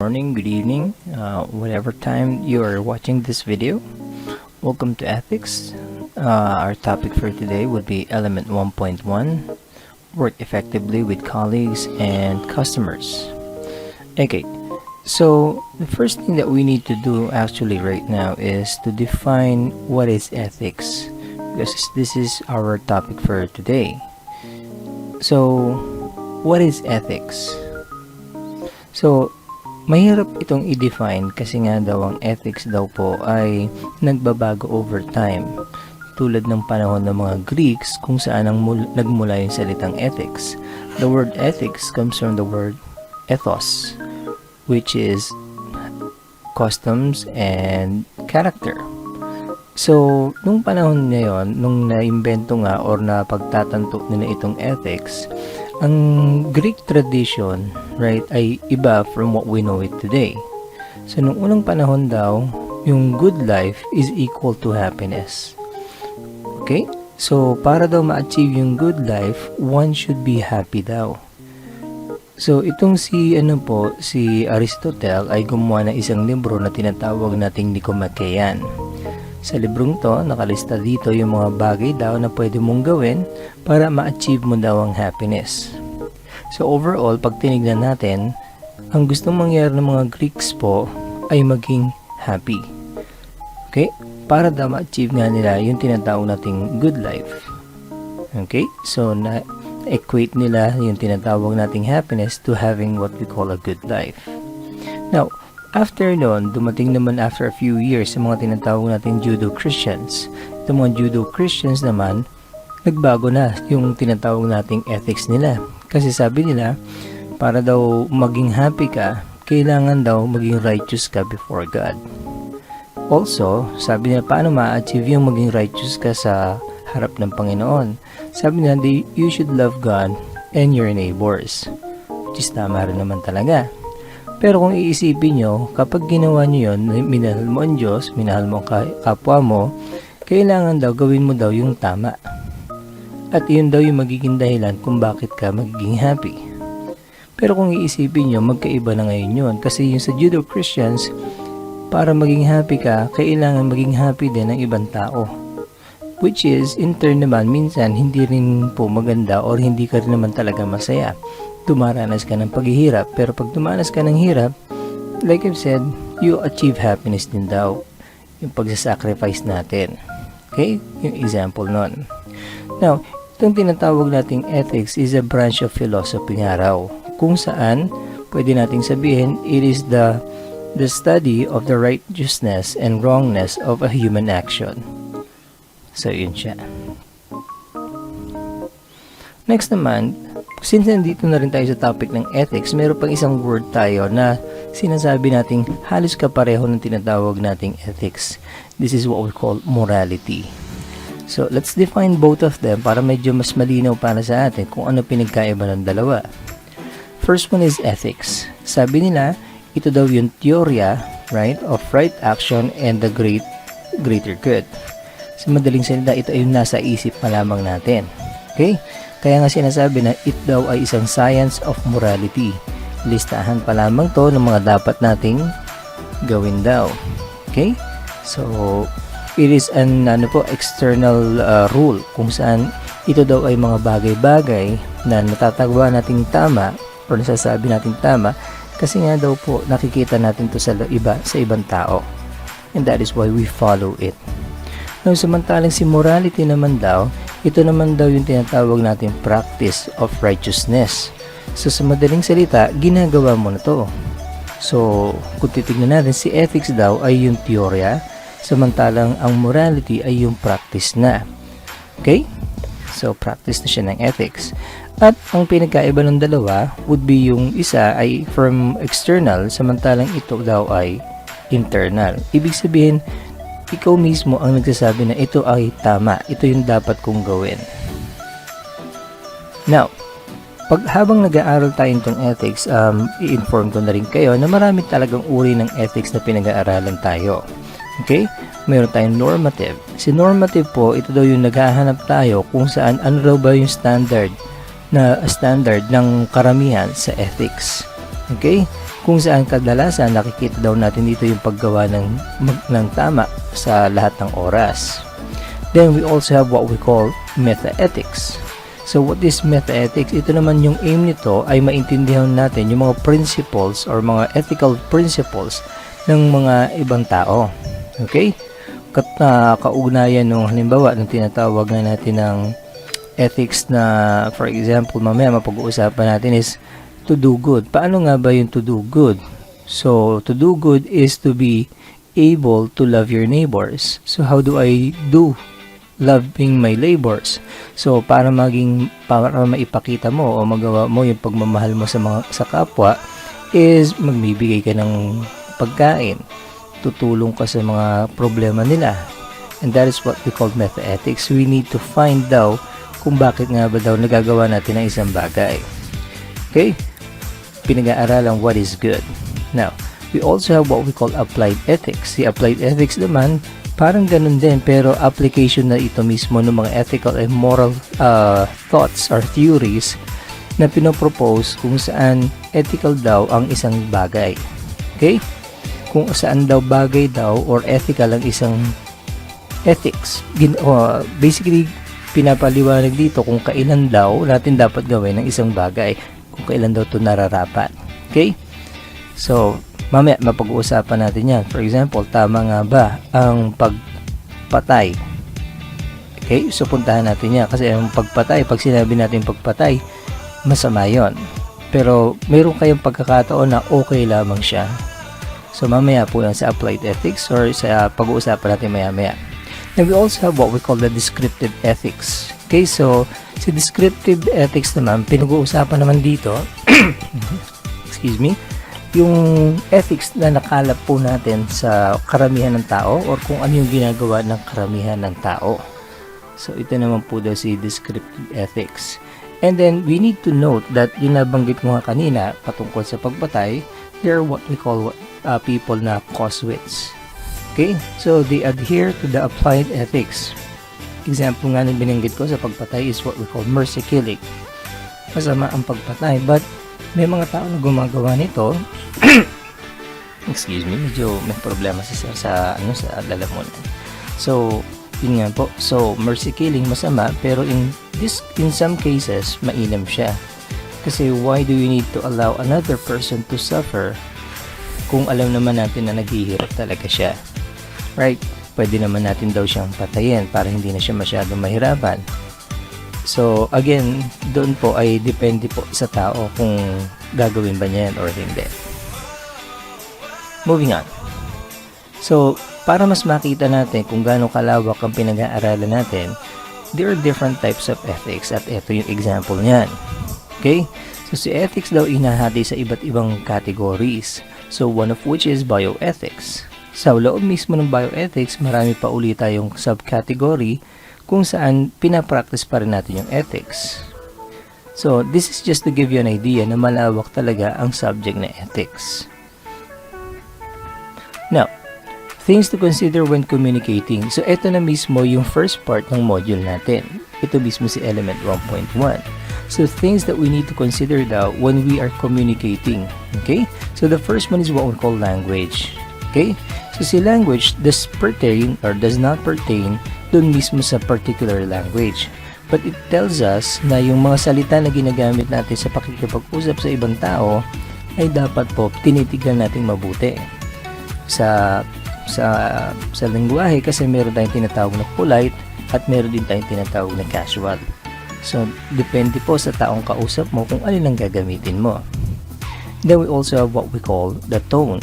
morning, good evening, whatever time you are watching this video. Welcome to Ethics. Our topic for today would be Element 1.1, Work Effectively with Colleagues and Customers. Okay, so the first thing that we need to do actually right now is to define what is ethics, because this is our topic for today. So, what is ethics? So, mahirap itong i-define kasi nga daw ang ethics daw po ay nagbabago over time. Tulad ng panahon ng mga Greeks kung saan nagmula yung salitang ethics. The word ethics comes from the word ethos, which is customs and character. So, nung panahon na yun, nung na-invento nga or napagtatanto nila itong ethics, ang Greek tradition, right, ay iba from what we know it today. So, nung unang panahon daw, yung good life is equal to happiness. Okay? So, para daw ma-achieve yung good life, one should be happy daw. So, itong si Aristotle ay gumawa ng isang libro na tinatawag nating Nicomachean. Sa librong to, nakalista dito yung mga bagay daw na pwede mong gawin para ma-achieve mo daw ang happiness. So overall, pag tinignan natin, ang gustong mangyari ng mga Greeks po ay maging happy. Okay? Para daw ma-achieve nga nila yung tinatawag nating good life. Okay? So na-equate nila yung tinatawag nating happiness to having what we call a good life. Now, after nun, dumating naman after a few years sa mga tinatawag nating Judo-Christians. Itong mga Judo-Christians naman, nagbago na yung tinatawag nating ethics nila. Kasi sabi nila, para daw maging happy ka, kailangan daw maging righteous ka before God. Also, sabi nila, paano ma-achieve yung maging righteous ka sa harap ng Panginoon? Sabi nila, you should love God and your neighbors. Which is tama rin naman talaga. Pero kung iisipin nyo, kapag ginawa nyo yun, minahal mo ang Diyos, minahal mo ang kapwa mo, kailangan daw gawin mo daw yung tama. At yun daw yung magiging dahilan kung bakit ka magiging happy. Pero kung iisipin nyo, magkaiba na ngayon yun. Kasi yung sa Judo-Christians, para maging happy ka, kailangan maging happy din ng ibang tao. Which is, in turn naman, minsan hindi rin po maganda or hindi ka rin naman talaga masaya. Dumaranas ka ng paghihirap, pero pag dumanas ka ng hirap, like I've said, you achieve happiness din daw. Yung pagsasacrifice natin. Okay? Yung example nun. Now, itong tinatawag nating ethics is a branch of philosophy nga raw, kung saan pwede nating sabihin it is the study of the righteousness and wrongness of a human action. So, yun siya. Next naman, since nandito na rin tayo sa topic ng ethics, meron pang isang word tayo na sinasabi nating halos kapareho ng tinatawag nating ethics. This is what we call morality. So, let's define both of them para medyo mas malinaw para sa atin kung ano pinagkaiba ng dalawa. First one is ethics. Sabi nila, ito daw yung teorya, right, of right action and the greater good. Sa madaling salita, ito ay yung nasa isip pa lamang natin. Okay? Kaya nga sinasabi na it daw ay isang science of morality. Listahan pa lamang to ng mga dapat nating gawin daw. Okay? So, it is an external rule kung saan ito daw ay mga bagay-bagay na natatagwa nating tama o nasasabi nating tama kasi nga daw po nakikita natin to sa ibang tao. And that is why we follow it. Now, samantalang si morality naman daw, ito naman daw yung tinatawag natin practice of righteousness. So, sa madaling salita, ginagawa mo na to. So, kung titignan natin, si ethics daw ay yung teorya, samantalang ang morality ay yung practice na. Okay? So, practice na siya ng ethics. At ang pinagkaiba ng dalawa would be yung isa ay from external, samantalang ito daw ay internal. Ibig sabihin, ikaw mismo ang nagsasabi na ito ay tama, ito yung dapat kong gawin. Now, habang nag-aaral tayo itong ethics, i-inform ko na rin kayo na marami talagang uri ng ethics na pinag-aaralan tayo. Okay? Meron tayong normative. Si normative po, ito daw yung naghahanap tayo kung saan ano daw ba yung standard ng karamihan sa ethics. Okay? kung saan kadalasan nakikita daw natin dito yung paggawa ng tama sa lahat ng oras. Then we also have what we call metaethics. So what is metaethics? Ito naman yung aim nito ay maintindihan natin yung mga principles or mga ethical principles ng mga ibang tao. Okay? Kaugnayan nung halimbawa nung tinatawag na natin ng ethics na, for example, mamaya mapag-uusapan natin is to do good. Paano nga ba yung to do good? So, to do good is to be able to love your neighbors. So, how do I do loving my neighbors? So, para maipakita mo o magawa mo yung pagmamahal mo sa kapwa is magbibigay ka ng pagkain. Tutulong ka sa mga problema nila. And that is what we call metaethics. We need to find daw kung bakit nga ba daw nagagawa natin ang isang bagay. Okay? Pinag-aaralan what is good. Now, we also have what we call applied ethics. The applied ethics naman, parang ganun din, pero application na ito mismo ng mga ethical and moral thoughts or theories na pinopropose kung saan ethical daw ang isang bagay. Okay? Kung saan daw bagay daw or ethical ang isang ethics. Basically, pinapaliwanag dito kung kailan daw natin dapat gawin ng isang bagay, kung kailan daw ito nararapat. Okay? So, mamaya mapag-uusapan natin yan. For example, tama nga ba ang pagpatay? Okay? So, puntahan natin yan. Kasi ang pagpatay, pag sinabi natin pagpatay, masama yon. Pero, meron kayong pagkakataon na okay lamang siya. So, mamaya po yan sa applied ethics or sa pag-uusapan natin maya-maya. And we also have what we call the descriptive ethics. Okay, so sa descriptive ethics naman, pinag-uusapan naman dito, excuse me, yung ethics na nakalap po natin sa karamihan ng tao or kung ano yung ginagawa ng karamihan ng tao. So ito naman po daw si descriptive ethics. And then we need to note that yung nabanggit ko nga kanina patungkol sa pagpatay, they're what we call people na casuites. Okay, so they adhere to the applied ethics. Example nga na binanggit ko sa pagpatay is what we call mercy killing. Masama ang pagpatay, but may mga tao na gumagawa nito. Excuse me, medyo may problema si sir sa lalamunan. So, yun nga po. So, mercy killing masama, pero in some cases, mainam siya. Kasi why do we need to allow another person to suffer kung alam naman natin na naghihirap talaga siya? Right? Pwede naman natin daw siyang patayin para hindi na siya masyadong mahirapan. So, again, doon po ay depende po sa tao kung gagawin ba niya yan or hindi. Moving on. So, para mas makita natin kung gaano kalawak ang pinag-aaralan natin, there are different types of ethics at ito yung example niyan. Okay? So, si ethics daw inahati sa iba't ibang categories. So, one of which is bioethics. Sa loob mismo ng bioethics, marami pa ulit tayong subcategory kung saan pinapractice pa rin natin yung ethics. So, this is just to give you an idea na malawak talaga ang subject na ethics. Now, things to consider when communicating. So, ito na mismo yung first part ng module natin. Ito mismo si element 1.1. So, things that we need to consider daw when we are communicating. Okay? So, the first one is what we call language. Okay? So, si language does not pertain dun mismo sa particular language. But it tells us na yung mga salita na ginagamit natin sa pakikipag-usap sa ibang tao ay dapat po tinitignan natin mabuti. Sa lengguwahe kasi meron tayong tinatawag na polite at meron din tayong tinatawag na casual. So, depende po sa taong kausap mo kung alin ang gagamitin mo. Then we also have what we call the tone.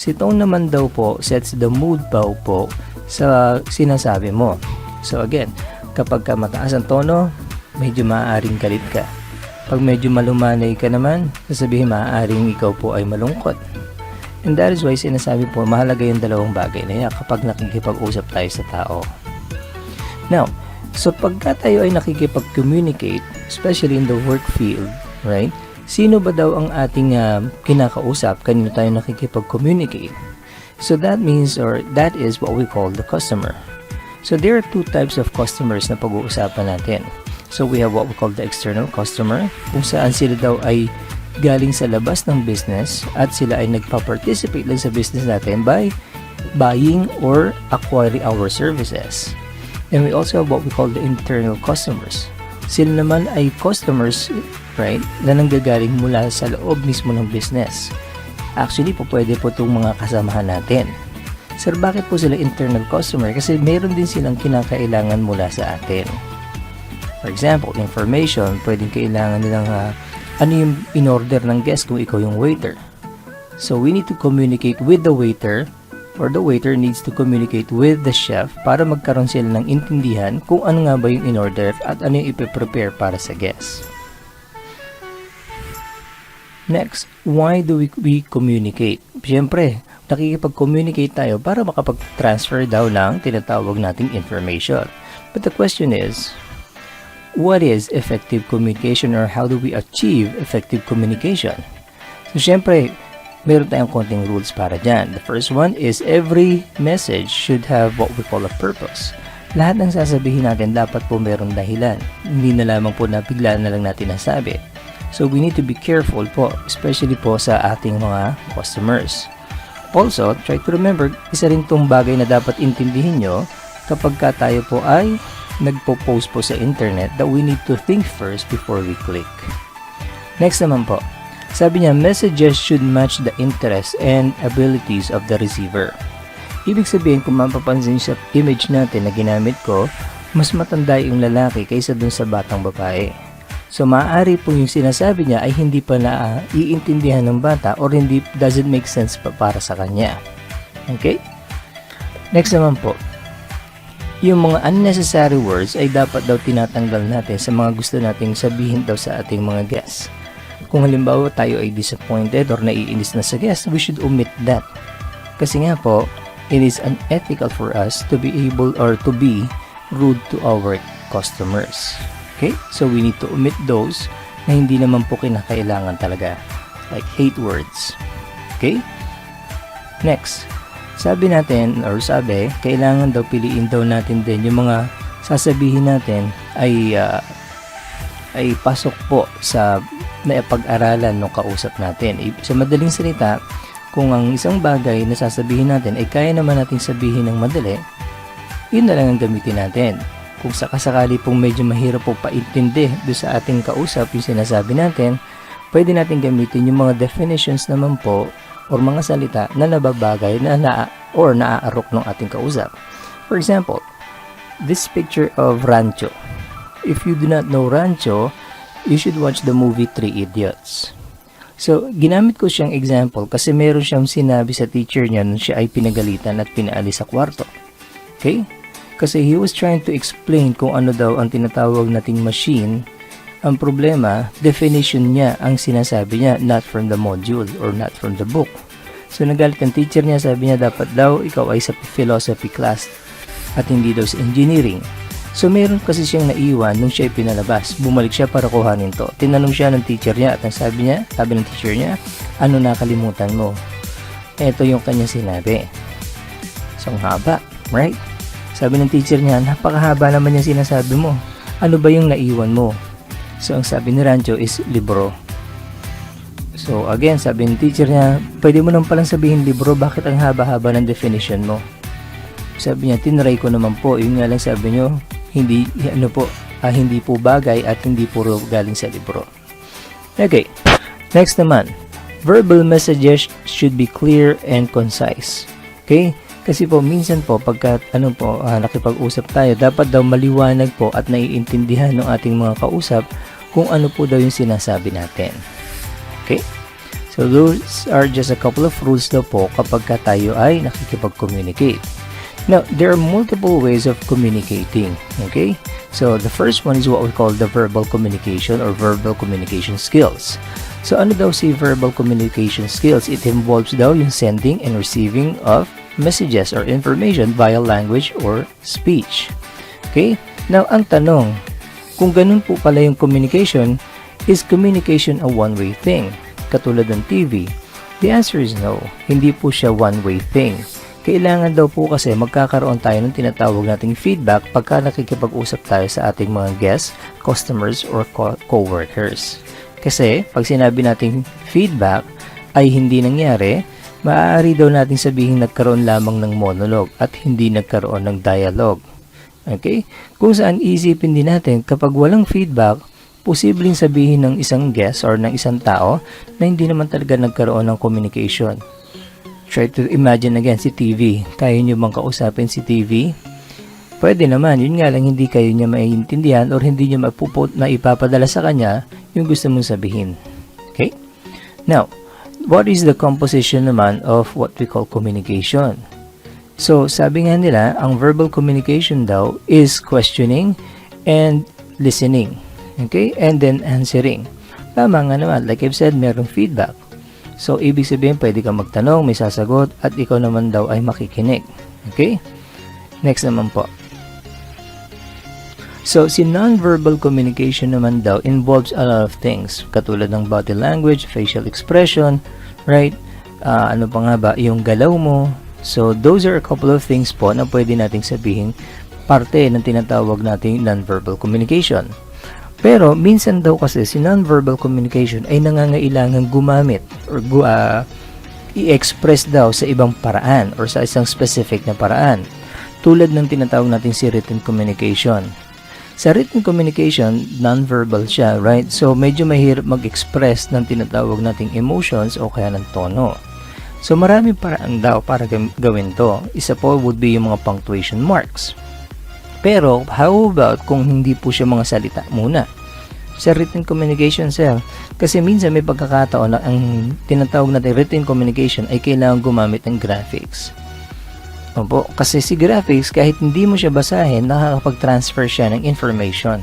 Si tone naman daw po sets the mood daw po sa sinasabi mo. So again, kapag ka mataas ang tono, medyo maaaring galit ka. Pag medyo malumanay ka naman, sasabihin maaaring ikaw po ay malungkot. And that is why sinasabi po, mahalaga yung dalawang bagay na yan kapag nakikipag-usap tayo sa tao. Now, so pagka tayo ay nakikipag-communicate, especially in the work field, right? Sino ba daw ang ating kinakausap? Kanino tayo nakikipag-communicate? So that means, or that is what we call the customer. So there are two types of customers na pag-uusapan natin. So we have what we call the external customer, kung saan sila daw ay galing sa labas ng business at sila ay nagpa-participate lang sa business natin by buying or acquiring our services. And we also have what we call the internal customers. Sila naman ay customers, right, na nanggagaling mula sa loob mismo ng business. Actually po pwede po itong mga kasamahan natin. Sir, bakit po sila internal customer? Kasi meron din silang kinakailangan mula sa atin. For example, information, pwedeng kailangan nilang ano yung in-order ng guest kung ikaw yung waiter. So, we need to communicate with the waiter, or the waiter needs to communicate with the chef para magkaroon sila ng intindihan kung ano nga ba yung in-order at ano yung ipiprepare para sa guest. Next, why do we communicate? Siyempre, nakikipag-communicate tayo para makapag-transfer daw ng tinatawag nating information. But the question is, what is effective communication or how do we achieve effective communication? So, syempre, meron tayong konting rules para dyan. The first one is every message should have what we call a purpose. Lahat ng sasabihin natin dapat po meron dahilan. Hindi na lamang po na bigla na lang natin nasabi. So, we need to be careful po, especially po sa ating mga customers. Also, try to remember, isa rin tong bagay na dapat intindihin nyo kapag ka tayo po ay nagpo-post po sa internet that we need to think first before we click. Next naman po, sabi niya, messages should match the interests and abilities of the receiver. Ibig sabihin, kung mapapansin sa image natin na ginamit ko, mas matanda yung lalaki kaysa dun sa batang babae. So, maaari po yung sinasabi niya ay hindi pa iintindihan ng bata or hindi doesn't make sense pa para sa kanya. Okay? Next naman po, yung mga unnecessary words ay dapat daw tinatanggal natin sa mga gusto nating sabihin daw sa ating mga guests. Kung halimbawa tayo ay disappointed or naiinis na sa guest, we should omit that. Kasi nga po, it is unethical for us to be able or to be rude to our customers. Okay? So we need to omit those na hindi naman po kinakailangan talaga. Like hate words. Okay? Next. Sabi natin, kailangan daw piliin daw natin din yung mga sasabihin natin ay pasok po sa naipag-aralan ng kausap natin. Sa madaling salita, kung ang isang bagay na sasabihin natin ay kaya naman natin sabihin ng madali, yun na lang ang gamitin natin. Kung sakasakali pong medyo mahirap po paintindi doon sa ating kausap yung sinasabi natin, pwede natin gamitin yung mga definitions naman po or mga salita na nababagay na naaarok ng ating kausap. For example, this picture of Rancho. If you do not know Rancho, you should watch the movie Three Idiots. So, ginamit ko siyang example kasi meron siyang sinabi sa teacher niya nung siya ay pinagalitan at pinaalis sa kwarto. Okay? Kasi he was trying to explain kung ano daw ang tinatawag nating machine. Ang problema, definition niya ang sinasabi niya, not from the module or not from the book. So, nagalit ang teacher niya, sabi niya dapat daw ikaw ay sa philosophy class at hindi daw sa engineering. So, meron kasi siyang naiwan nung siya ay pinalabas. Bumalik siya para kuhanin to. Tinanong siya ng teacher niya at ang sabi ng teacher niya, ano nakalimutan mo? Ito yung kanya sinabi. So, ang haba, right? Sabi ng teacher niya, napakahaba naman yung sinasabi mo. Ano ba yung naiwan mo? So, ang sabi ni Rancho is libro. So, again, sabi ng teacher niya, pwede mo naman palang sabihin libro, bakit ang haba-haba ng definition mo? Sabi niya, tinry ko naman po. Yun nga lang sabi niyo, hindi po bagay at hindi puro galing sa libro. Okay, next naman. Verbal messages should be clear and concise. Okay? Kasi po, minsan po, pagka nakipag-usap tayo, dapat daw maliwanag po at naiintindihan ng ating mga kausap kung ano po daw yung sinasabi natin. Okay? So, those are just a couple of rules daw po kapag tayo ay nakikipag-communicate. Now, there are multiple ways of communicating. Okay? So, the first one is what we call the verbal communication or verbal communication skills. So, ano daw si verbal communication skills? It involves daw yung sending and receiving of messages or information via language or speech. Okay? Now, ang tanong, kung ganun po pala yung communication, is communication a one-way thing? Katulad ng TV? The answer is no. Hindi po siya one-way thing. Kailangan daw po kasi magkakaroon tayo ng tinatawag nating feedback pagka nakikipag-usap tayo sa ating mga guests, customers, or co-workers. Kasi pag sinabi nating feedback ay hindi nangyari, maaari daw nating sabihin nagkaroon lamang ng monologue at hindi nagkaroon ng dialogue. Okay? Kung saan isipin din natin kapag walang feedback, posibleng sabihin ng isang guest or ng isang tao na hindi naman talaga nagkaroon ng communication. Try to imagine again si TV. Kaya nyo bang kausapin si TV? Pwede naman, yun nga lang hindi kayo niya maiintindihan or hindi niya maipapadala sa kanya yung gusto mong sabihin. Okay? Now, what is the composition naman of what we call communication? So, sabi nga nila, ang verbal communication daw is questioning and listening. Okay? And then answering. Tama nga naman, like I've said, merong feedback. So, ibig sabihin, pwede kang magtanong, may sasagot, at ikaw naman daw ay makikinig. Okay? Next naman po. So, si non-verbal communication naman daw involves a lot of things. Katulad ng body language, facial expression, right? Ano pa nga ba? Yung galaw mo. So, those are a couple of things po na pwede nating sabihin parte ng tinatawag nating non-verbal communication. Pero, minsan daw kasi si non-verbal communication ay nangangailangan gumamit or i-express daw sa ibang paraan or sa isang specific na paraan. Tulad ng tinatawag natin si written communication. Sa written communication, non-verbal siya, right? So, medyo mahirap mag-express ng tinatawag nating emotions o kaya ng tono. So, maraming paraan daw para gawin to. Isa po would be yung mga punctuation marks. Pero, how about kung hindi po siya mga salita muna? Sa written communication, sir, kasi minsan may pagkakataon na ang tinatawag natin written communication ay kailangan gumamit ng graphics. Opo, kasi si graphics, kahit hindi mo siya basahin, nakakapag-transfer siya ng information.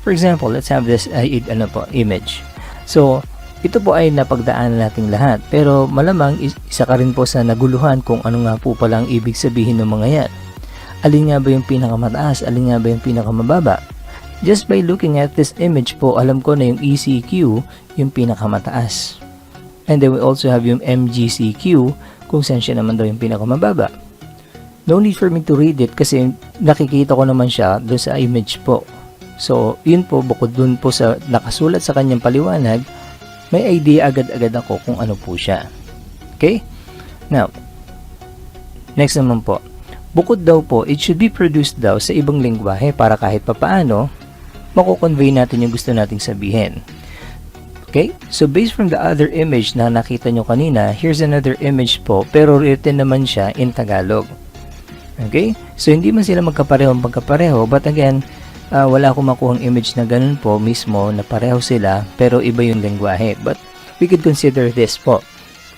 For example, let's have this image. So, ito po ay napagdaanan nating lahat. Pero malamang isa ka rin po sa naguluhan kung ano nga po pala ang ibig sabihin ng mga yan. Alin nga ba yung pinakamataas? Alin nga ba yung pinakamababa? Just by looking at this image po, alam ko na yung ECQ yung pinakamataas. And then we also have yung MGCQ kung saan siya naman daw yung pinakamababa. No need for me to read it kasi nakikita ko naman siya doon sa image po. So, yun po, bukod dun po sa nakasulat sa kanyang paliwanag, may idea agad-agad ako kung ano po siya. Okay? Now, next naman po. Bukod daw po, it should be produced daw sa ibang lengguwahe para kahit papaano, mako-convey natin yung gusto nating sabihin. Okay? So, based from the other image na nakita nyo kanina, here's another image po, pero written naman siya in Tagalog. Okay? So, hindi man sila magkapareho, but again, wala akong makuhang image na ganun po mismo na pareho sila, pero iba yung lengguwahe. But, we could consider this po.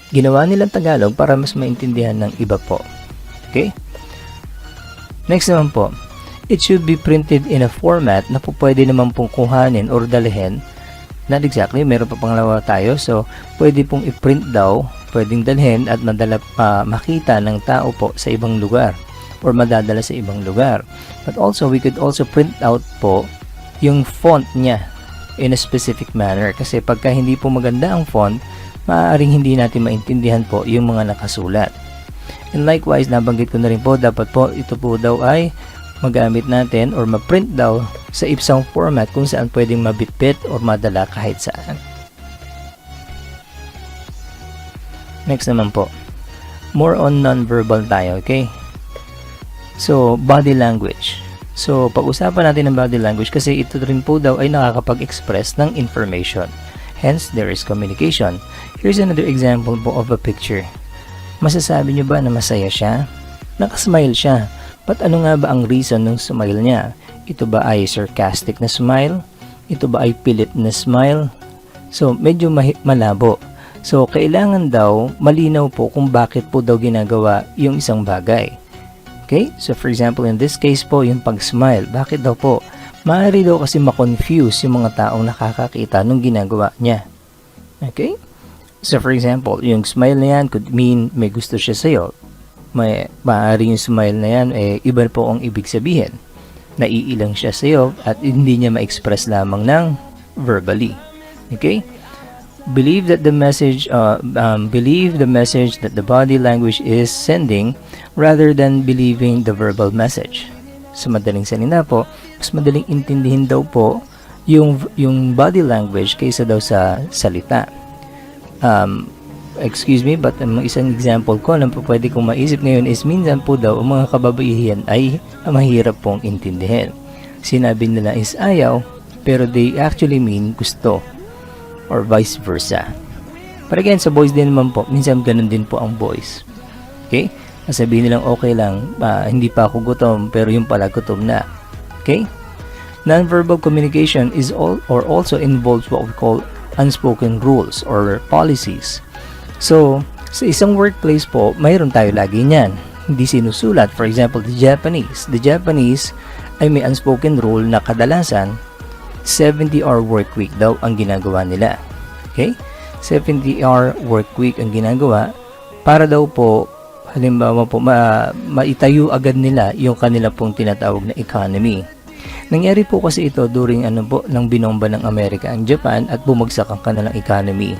Ginawa nilang Tagalog para mas maintindihan ng iba po. Okay? Next naman po, it should be printed in a format na po pwede naman pong kuhanin or dalhin. Not exactly, meron pa pangalawa tayo. So, pwede pong i-print daw, pwedeng dalhin at makita ng tao po sa ibang lugar or madadala sa ibang lugar. But also, we could also print out po yung font niya in a specific manner. Kasi pagka hindi po maganda ang font, maaaring hindi natin maintindihan po yung mga nakasulat. And likewise, nabanggit ko na rin po, dapat po ito po daw ay magamit natin or ma-print daw sa isang format kung saan pwedeng mabitbit or madala kahit saan. Next naman po, more on non-verbal tayo, okay? So, body language. So, pag-usapan natin ng body language kasi ito rin po daw ay nakakapag-express ng information. Hence, there is communication. Here's another example po of a picture. Masasabi nyo ba na masaya siya? Nakasmile siya. But ano nga ba ang reason ng smile niya? Ito ba ay sarcastic na smile? Ito ba ay pilit na smile? So, medyo malabo. So, kailangan daw malinaw po kung bakit po daw ginagawa yung isang bagay. Okay? So, for example, in this case po, yung pag-smile. Bakit daw po? Maaari daw kasi ma-confuse yung mga taong nakakakita nung ginagawa niya. Okay? So, for example, yung smile na yan could mean may gusto siya sa'yo. Maaari yung smile na yan, iba po ang ibig sabihin. Naiilang siya sa'yo at hindi niya ma-express lamang ng verbally. Okay? Believe the message that the body language is sending rather than believing the verbal message. Sa madaling salita po, mas madaling intindihin daw po yung body language kaysa daw sa salita. Excuse me, but isang example ko na pwede kong maisip ngayon is minsan po daw ang mga kababaihan ay mahirap pong intindihin. Sinabi nila is ayaw, pero they actually mean gusto, or vice versa. But again, sa boys din naman po, minsan ganun din po ang boys. Okay? Sabihin nilang okay lang, hindi pa ako gutom, pero yung pala gutom na. Okay? Nonverbal communication is also involves what we call unspoken rules or policies. So, sa isang workplace po, mayroon tayo lagi niyan. Hindi sinusulat. For example, the Japanese. The Japanese ay may unspoken rule na kadalasan 70-hour work week daw ang ginagawa nila. Okay? 70-hour work week ang ginagawa para daw po halimbawa po maitayo agad nila yung kanila pong tinatawag na economy. Nangyari po kasi ito during ng binomba ng Amerika ang Japan at bumagsak ang kanilang economy.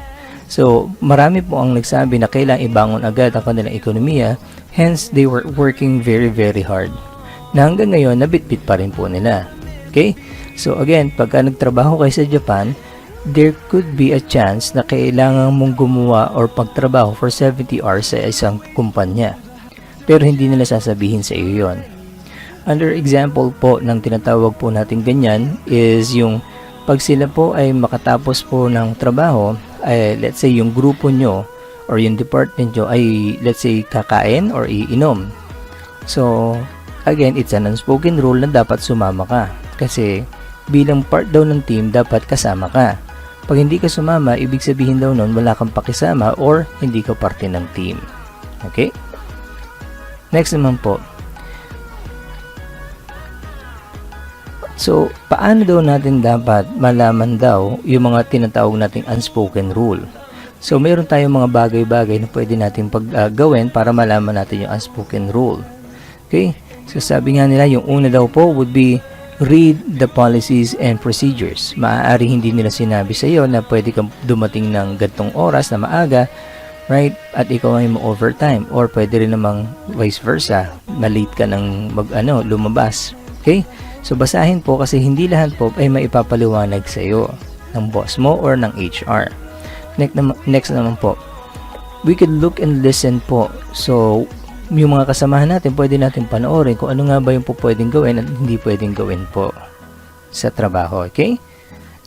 So, marami po ang nagsabi na kailangan ibangon agad ang kanilang ekonomiya, hence they were working very very hard. Na hanggang ngayon, nabitbit pa rin po nila. Okay? So again, pagka nagtrabaho kayo sa Japan, there could be a chance na kailangan mong gumawa or pagtrabaho for 70 hours sa isang kumpanya. Pero hindi nila sasabihin sa iyo yon. Another example po ng tinatawag po natin ganyan is yung pag sila po ay makatapos po ng trabaho, let's say yung grupo nyo or yung department nyo ay let's say kakain or iinom. So again, it's an unspoken rule na dapat sumama ka kasi bilang part daw ng team dapat kasama ka. Pag hindi ka sumama, ibig sabihin daw nun wala kang pakisama or hindi ka parte ng team. Okay? Next naman po. So, paano daw natin dapat malaman daw yung mga tinatawag nating unspoken rule? So, mayroon tayong mga bagay-bagay na pwede natin gawin para malaman natin yung unspoken rule. Okay? So, sabi nga nila, yung una daw po would be read the policies and procedures. Maaari hindi nila sinabi sa iyo na pwede kang dumating ng gantong oras na maaga, right? At ikaw ay ma-overtime or pwede rin namang vice versa, malate ka ng lumabas. Okay? So basahin po kasi hindi lahat po ay maipapaliwanag sa iyo ng boss mo or ng HR. Next naman po, we could look and listen po. So yung mga kasamahan natin, pwede natin panoorin kung ano nga ba yung po pwedeng gawin at hindi pwedeng gawin po sa trabaho. Okay?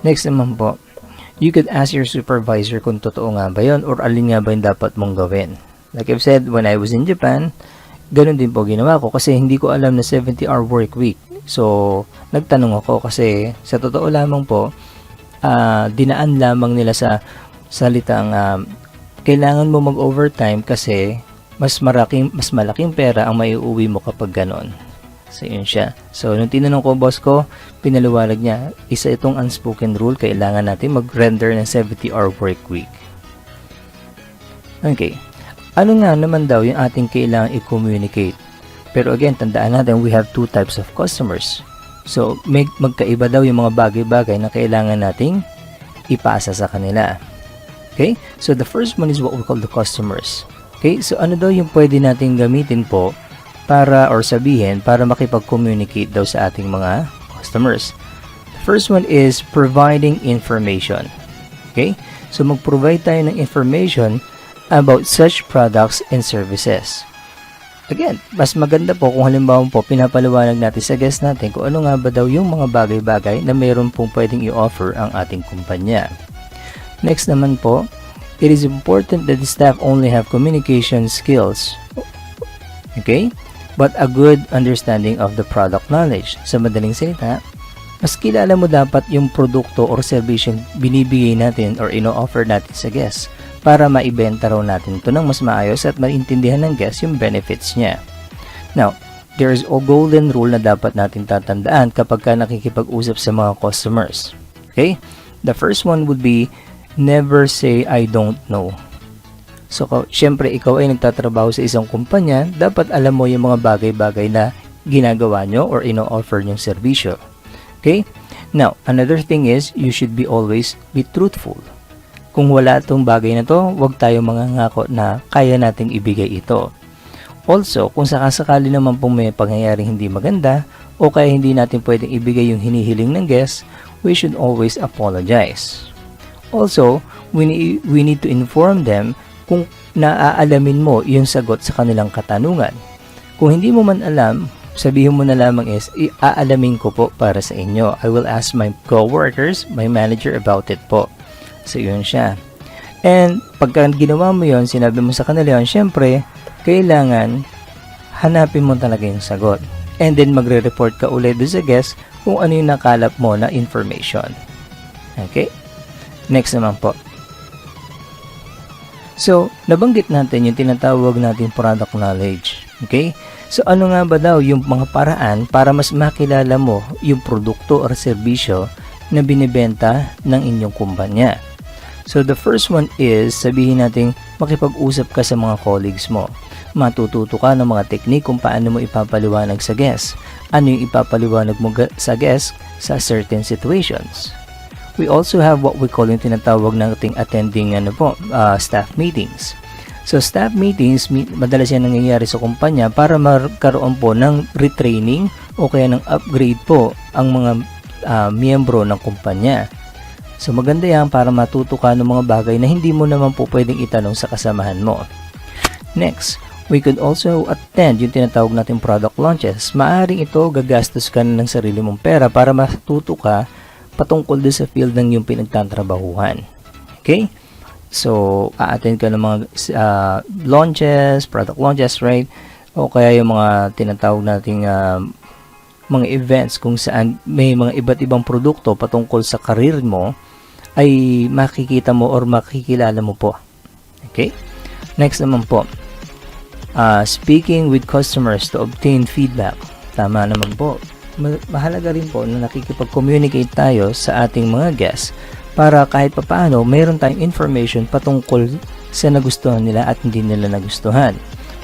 Next naman po, you could ask your supervisor kung totoo nga ba yun or alin nga ba yung dapat mong gawin. Like I've said, when I was in Japan, ganun din po ginawa ko kasi hindi ko alam na 70-hour work week. So, nagtanong ako kasi sa totoo lamang po, dinaan lamang nila sa salitang kailangan mo mag-overtime kasi mas malaking pera ang maiuwi mo kapag ganon. So, yun siya. So, nung tinanong ko boss ko, pinaliwanag niya, isa itong unspoken rule, kailangan natin mag-render ng 70-hour work week. Okay. Ano nga naman daw yung ating kailangan i-communicate? Pero again, tandaan natin, we have two types of customers. So, magkaiba daw yung mga bagay-bagay na kailangan nating ipasa sa kanila. Okay? So, the first one is what we call the customers. Okay? So, ano daw yung pwede nating gamitin po para or sabihin para makipag-communicate daw sa ating mga customers? The first one is providing information. Okay? So, mag-provide tayo ng information about such products and services. Again, mas maganda po kung halimbawa po pinapaliwanag natin sa guest natin kung ano nga ba daw yung mga bagay-bagay na mayroon pong pwedeng i-offer ang ating kumpanya. Next naman po, it is important that the staff only have communication skills, okay, but a good understanding of the product knowledge. Sa madaling salita, mas kilala mo dapat yung produkto or serbisyo binibigay natin or ino-offer natin sa guest para maibenta raw natin ito ng mas maayos at maintindihan ng guest yung benefits niya. Now, there is a golden rule na dapat natin tatandaan kapag ka nakikipag-usap sa mga customers. Okay? The first one would be, never say I don't know. So, syempre, ikaw ay nagtatrabaho sa isang kumpanya, dapat alam mo yung mga bagay-bagay na ginagawa nyo or ino-offer nyong serbisyo. Okay? Now, another thing is, you should always be truthful. Kung wala itong bagay na to, huwag tayo mangangako na kaya nating ibigay ito. Also, kung sakasakali naman pong may pangyayaring hindi maganda o kaya hindi natin pwedeng ibigay yung hinihiling ng guest, we should always apologize. Also, we need to inform them kung naaalamin mo yung sagot sa kanilang katanungan. Kung hindi mo man alam, sabihin mo na lamang is, aalamin ko po para sa inyo. I will ask my co-workers, my manager about it po. So, yun siya. And, pagka ginawa mo yun, sinabi mo sa kanila yun, syempre, kailangan hanapin mo talaga yung sagot. And then, magre-report ka ulit doon sa guest kung ano yung nakalap mo na information. Okay? Next naman po. So, nabanggit natin yung tinatawag natin product knowledge. Okay? So, ano nga ba daw yung mga paraan para mas makilala mo yung produkto o serbisyo na binibenta ng inyong kumpanya? So, the first one is, sabihin natin, makipag-usap ka sa mga colleagues mo. Matututo ka ng mga technique kung paano mo ipapaliwanag sa guest. Ano yung ipapaliwanag mo sa guest sa certain situations. We also have what we call yung tinatawag nating attending staff meetings. So, staff meetings, madalas yan nangyayari sa kumpanya para magkaroon po ng retraining o kaya ng upgrade po ang mga miyembro ng kumpanya. So, maganda yan para matuto ka ng mga bagay na hindi mo naman po pwedeng itanong sa kasamahan mo. Next, we could also attend yung tinatawag nating product launches. Maaring ito, gagastos ka ng sarili mong pera para matuto ka patungkol din sa field ng yung pinagtatrabahuhan. Okay? So, a-attend ka ng mga launches, product launches, right? O kaya yung mga tinatawag nating mga events kung saan may mga iba't ibang produkto patungkol sa career mo ay makikita mo or makikilala mo po. Okay? Next naman po, speaking with customers to obtain feedback. Tama naman po. Mahalaga rin po na nakikipag-communicate tayo sa ating mga guests para kahit papaano mayroon tayong information patungkol sa nagustuhan nila at hindi nila nagustuhan.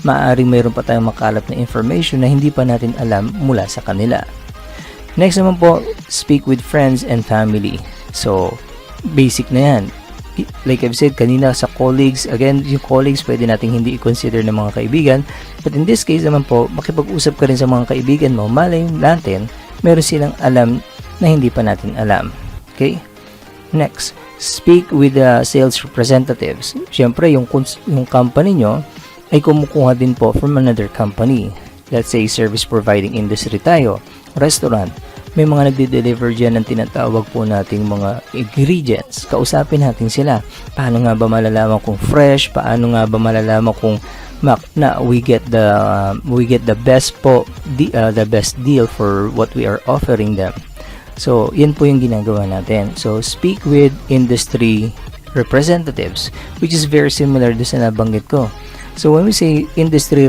Maaaring mayroon pa tayong makalap na information na hindi pa natin alam mula sa kanila. Next naman po, speak with friends and family. So, basic na yan. Like I've said kanina sa colleagues, again, yung colleagues pwede nating hindi i-consider ng mga kaibigan. But in this case naman po, makipag-usap ka rin sa mga kaibigan mo, malay natin, meron silang alam na hindi pa natin alam. Okay? Next, speak with the sales representatives. Siyempre, yung company nyo ay kumukuha din po from another company. Let's say, service providing industry tayo, restaurant. May mga nagde-deliver dyan ng tinatawag po nating mga ingredients. Kausapin natin sila. Paano nga ba malalaman kung fresh? Paano nga ba malalaman kung we get the best po, the best deal for what we are offering them. So, yan po yung ginagawa natin. So, speak with industry representatives, which is very similar doon sa nabanggit ko. So, when we say industry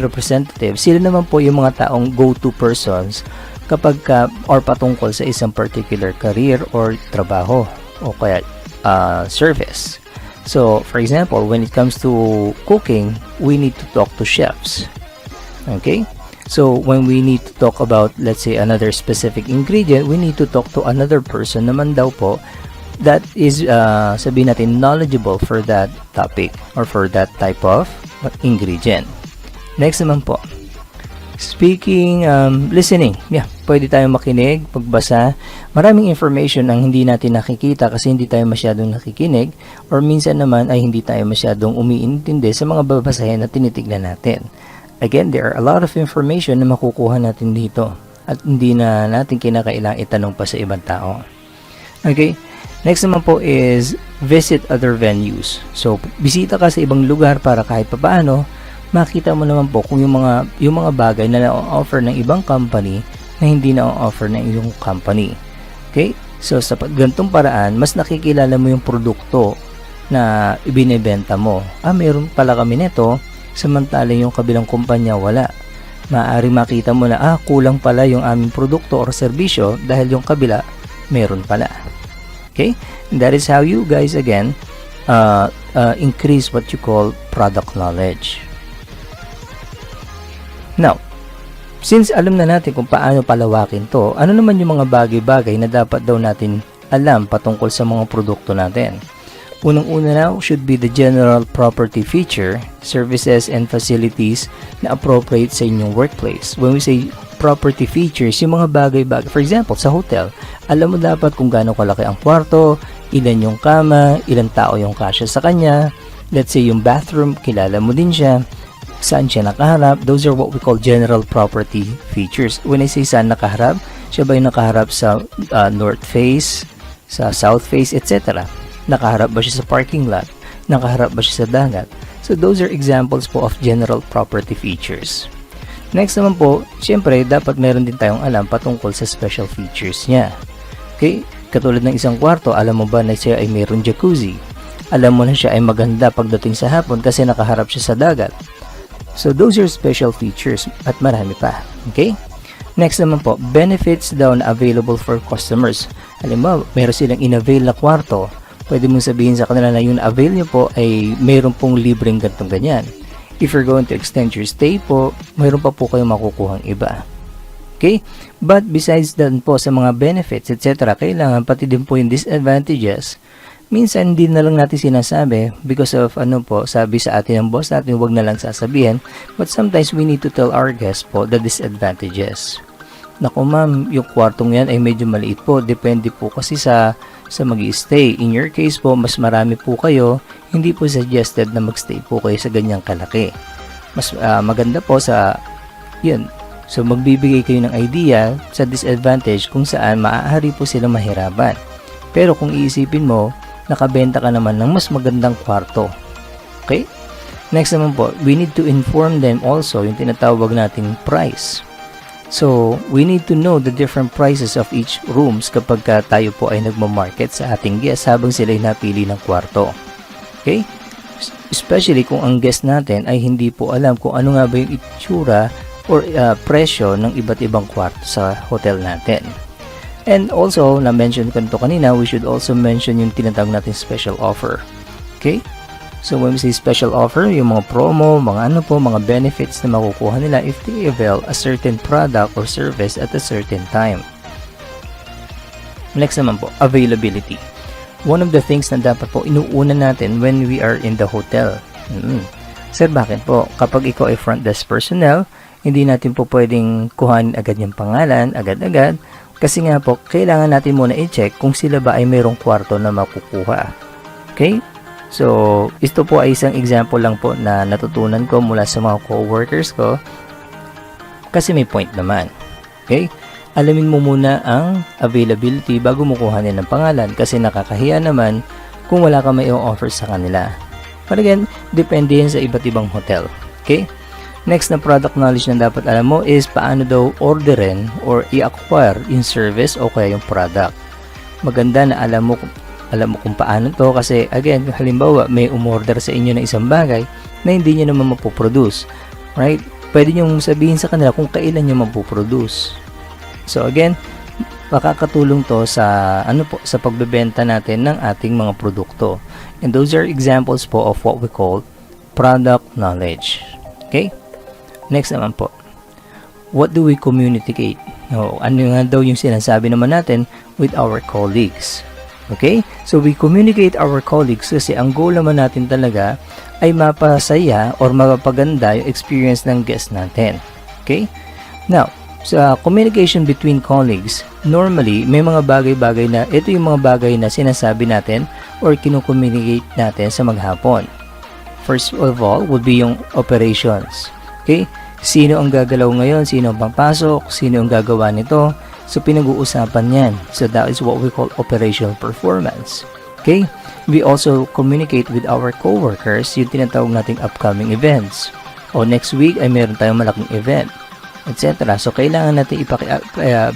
representative, sila naman po yung mga taong go-to persons kapag or patungkol sa isang particular career or trabaho o kaya service. So, for example, when it comes to cooking, we need to talk to chefs. Okay? So, when we need to talk about, let's say, another specific ingredient, we need to talk to another person naman daw po that is, sabihin natin, knowledgeable for that topic or for that type of ingredient. Next naman po, speaking, listening. Yeah, pwede tayong makinig, pagbasa. Maraming information ang hindi natin nakikita kasi hindi tayo masyadong nakikinig or minsan naman ay hindi tayo masyadong umiintindi sa mga babasahin na tinitignan natin. Again, there are a lot of information na makukuha natin dito at hindi na natin kinakailangan itanong pa sa ibang tao. Okay? Next naman po is visit other venues. So, bisita ka sa ibang lugar para kahit papaano makita mo naman po kung yung mga bagay na na-offer ng ibang company na hindi na-offer ng iyong company. Okay? So, sa ganitong paraan, mas nakikilala mo yung produkto na ibinebenta mo. Meron pala kami nito, samantalang yung kabilang kumpanya wala. Maaaring makita mo na, kulang pala yung aming produkto or serbisyo dahil yung kabila, meron pala. Okay? And that is how you guys, again, increase what you call product knowledge. Now, since alam na natin kung paano palawakin to, ano naman yung mga bagay-bagay na dapat daw natin alam patungkol sa mga produkto natin? Unang-una na should be the general property feature, services, and facilities na appropriate sa inyong workplace. When we say property features, yung mga bagay-bagay. For example, sa hotel, alam mo dapat kung gaano kalaki ang kwarto, ilan yung kama, ilang tao yung kasya sa kanya. Let's say yung bathroom, kilala mo din siya, saan siya nakaharap. Those are what we call general property features. When I say saan nakaharap, siya ba yung nakaharap sa north face, sa south face, etc. Nakaharap ba siya sa parking lot? Nakaharap ba siya sa dagat? So those are examples po of general property features. Next naman po, syempre dapat meron din tayong alam patungkol sa special features niya. Okay? Katulad ng isang kwarto, alam mo ba na siya ay mayroong jacuzzi? Alam mo na siya ay maganda pagdating sa hapon kasi nakaharap siya sa dagat. So those are special features at marami pa. Okay? Next naman po, benefits daw na available for customers. Alam mo, meron silang in-avail na kwarto. Pwede mong sabihin sa kanila na yung avail nyo po ay mayroon pong libreng gantong ganyan. If you're going to extend your stay po, mayroon pa po kayong makukuhang iba. Okay? But besides dan po sa mga benefits, etc., kailangan pati din po yung disadvantages. Minsan, hindi na lang natin sinasabi because of sabi sa atin ng boss natin, huwag na lang sasabihin. But sometimes, we need to tell our guests po the disadvantages. Naku ma'am, yung kwartong yan ay medyo maliit po. Depende po kasi sa mag-i-stay. In your case po, mas marami po kayo, hindi po suggested na mag-stay po kayo sa ganyang kalaki. Mas maganda po sa yun. So, magbibigay kayo ng idea sa disadvantage kung saan maaari po sila mahirapan. Pero kung iisipin mo, nakabenta ka naman ng mas magandang kwarto. Okay? Next naman po, we need to inform them also yung tinatawag nating price. So, we need to know the different prices of each rooms kapag tayo po ay nagmamarket sa ating guests habang sila ay napili ng kwarto. Okay? Especially kung ang guest natin ay hindi po alam kung ano nga ba yung itsura or presyo ng iba't ibang kwarto sa hotel natin. And also, na-mention ko nito kanina, we should also mention yung tinatawag natin special offer. Okay? So, when we say special offer, yung mga promo, mga mga benefits na makukuha nila if they avail a certain product or service at a certain time. Next naman po, availability. One of the things na dapat po inuuna natin when we are in the hotel. Sir, bakit po? Kapag ikaw ay front desk personnel, hindi natin po pwedeng kuhanin agad yung pangalan, agad-agad. Kasi nga po, kailangan natin muna i-check kung sila ba ay mayroong kwarto na makukuha. Okay? So, ito po ay isang example lang po na natutunan ko mula sa mga co-workers ko. Kasi may point naman. Okay? Alamin mo muna ang availability bago mo kuhanin ng pangalan kasi nakakahiya naman kung wala ka may offer sa kanila. But again, depende yan sa iba't ibang hotel. Okay? Next na product knowledge na dapat alam mo is paano daw orderin or i-acquire yung service o kaya yung product. Maganda na alam mo kung paano to kasi again, halimbawa may umorder sa inyo ng isang bagay na hindi nyo naman mapuproduce. Right? Pwede nyo sabihin sa kanila kung kailan nyo mapuproduce. So again, makakatulong to sa sa pagbebenta natin ng ating mga produkto. And those are examples po of what we call product knowledge. Okay? Next naman po, what do we communicate? Ano nga daw yung sinasabi naman natin with our colleagues? Okay? So, we communicate our colleagues kasi ang goal naman natin talaga ay mapasaya or mapapaganda yung experience ng guest natin. Okay? Now, sa communication between colleagues, normally, may mga bagay-bagay na, ito yung mga bagay na sinasabi natin or kinukommunicate natin sa maghapon. First of all, would be yung operations. Okay? Sino ang gagalaw ngayon? Sino ang papasok? Sino ang gagawa nito? So, pinag-uusapan yan. So, that is what we call operational performance. Okay? We also communicate with our coworkers yung tinatawag nating upcoming events. O next week ay meron tayong malaking event, etc. So, kailangan natin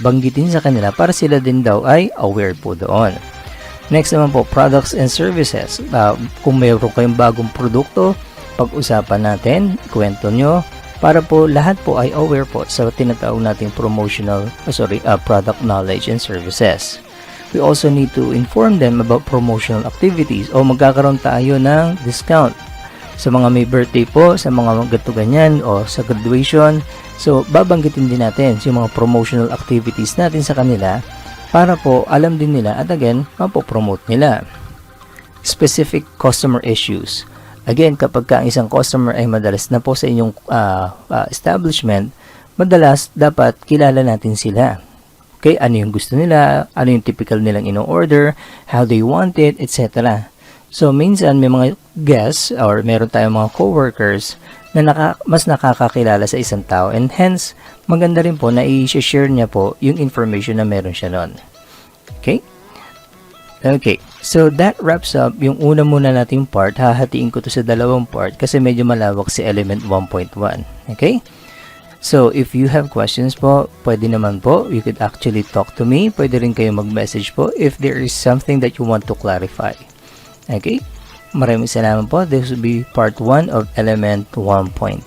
banggitin sa kanila para sila din daw ay aware po doon. Next naman po, products and services. Kung mayroon kayong bagong produkto, pag-usapan natin, kwento nyo, para po lahat po ay aware po sa tinatawag nating product knowledge and services. We also need to inform them about promotional activities o magkakaroon tayo ng discount sa mga may birthday po, sa mga ganito ganyan o sa graduation. So, babanggitin din natin yung mga promotional activities natin sa kanila para po alam din nila at again, mapopromote nila. Specific customer issues. Again, kapag ang isang customer ay madalas na po sa inyong establishment, madalas dapat kilala natin sila. Okay, ano yung gusto nila, ano yung typical nilang ino-order, how they want it, etc. So, minsan may mga guests or meron tayong mga coworkers na mas nakakakilala sa isang tao, and hence, maganda rin po na i-share niya po yung information na meron siya nun. Okay? Okay, so that wraps up yung una muna nating part. Hahatiin ko to sa dalawang part kasi medyo malawak si element 1.1. Okay? So, if you have questions po, pwede naman po. You could actually talk to me. Pwede rin kayo mag-message po if there is something that you want to clarify. Okay? Maraming salamat po. This will be part 1 of element 1.1.